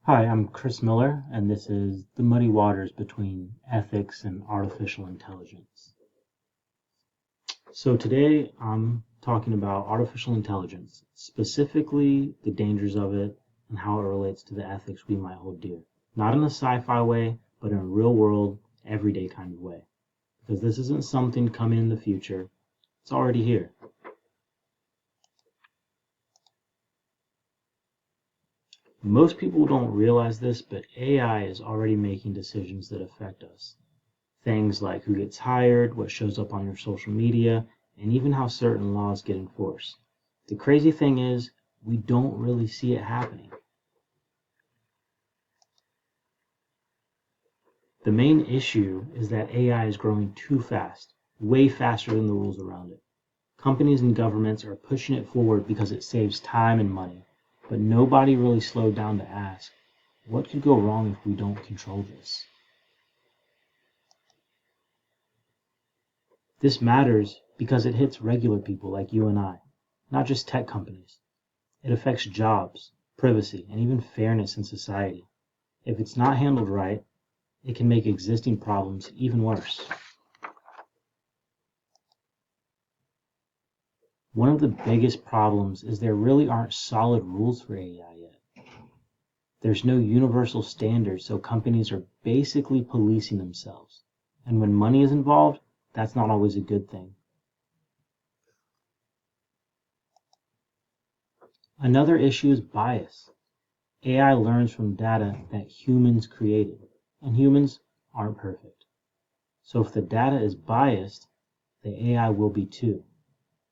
Hi, I'm Chris Miller, and this is The Muddy Waters Between Ethics and Artificial Intelligence. So today I'm talking about artificial intelligence, specifically the dangers of it and how it relates to the ethics we might hold dear. Not in a sci-fi way, but in a real world, everyday kind of way. Because this isn't something coming in the future, it's already here. Most people don't realize this, but AI is already making decisions that affect us. Things like who gets hired, what shows up on your social media, and even how certain laws get enforced. The crazy thing is, we don't really see it happening. The main issue is that AI is growing too fast, way faster than the rules around it. Companies and governments are pushing it forward because it saves time and money, but nobody really slowed down to ask, what could go wrong if we don't control this? This matters because it hits regular people like you and I, not just tech companies. It affects jobs, privacy, and even fairness in society. If it's not handled right, it can make existing problems even worse. One of the biggest problems is there really aren't solid rules for AI yet. There's no universal standard, so companies are basically policing themselves. And when money is involved, that's not always a good thing. Another issue is bias. AI learns from data that humans created, and humans aren't perfect. So if the data is biased, the AI will be too.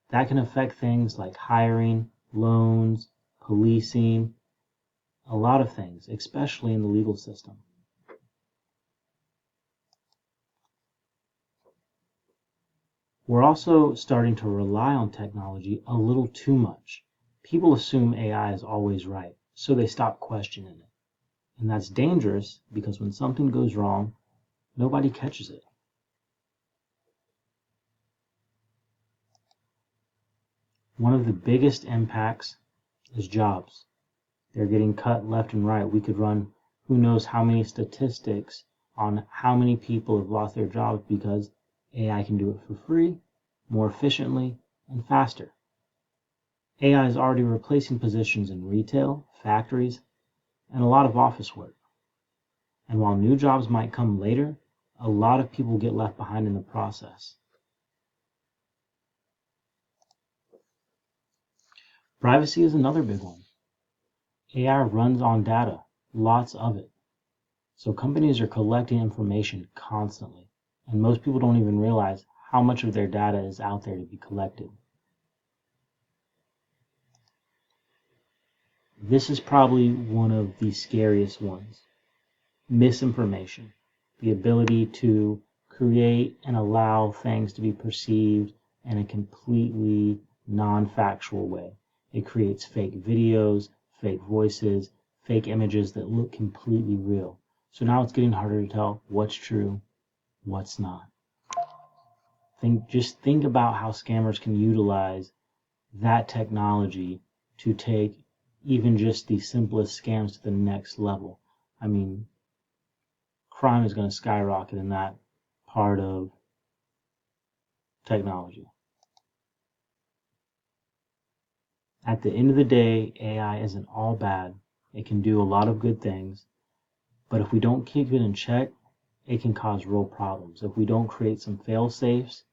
That can affect things like hiring, loans, policing, a lot of things, especially in the legal system. We're also starting to rely on technology a little too much. People assume AI is always right, so they stop questioning it. And that's dangerous because when something goes wrong, nobody catches it. One of the biggest impacts is jobs. They're getting cut left and right. We could run who knows how many statistics on how many people have lost their jobs because AI can do it for free, more efficiently, and faster. AI is already replacing positions in retail, factories, and a lot of office work. And while new jobs might come later, a lot of people get left behind in the process. Privacy is another big one. AI runs on data, lots of it. So companies are collecting information constantly, and most people don't even realize how much of their data is out there to be collected. This is probably one of the scariest ones. Misinformation, the ability to create and allow things to be perceived in a completely non-factual way. It creates fake videos, fake voices, fake images that look completely real. So now it's getting harder to tell what's true, what's not. Just think about how scammers can utilize that technology to take even just the simplest scams to the next level. I mean, crime is going to skyrocket in that part of technology. At the end of the day, AI isn't all bad. It can do a lot of good things, but if we don't keep it in check, it can cause real problems. If we don't create some fail safes,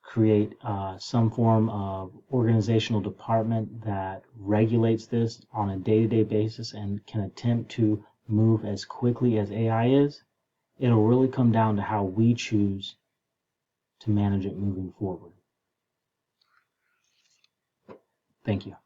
create some form of organizational department that regulates this on a day-to-day basis and can attempt to move as quickly as AI is, it'll really come down to how we choose to manage it moving forward. Thank you.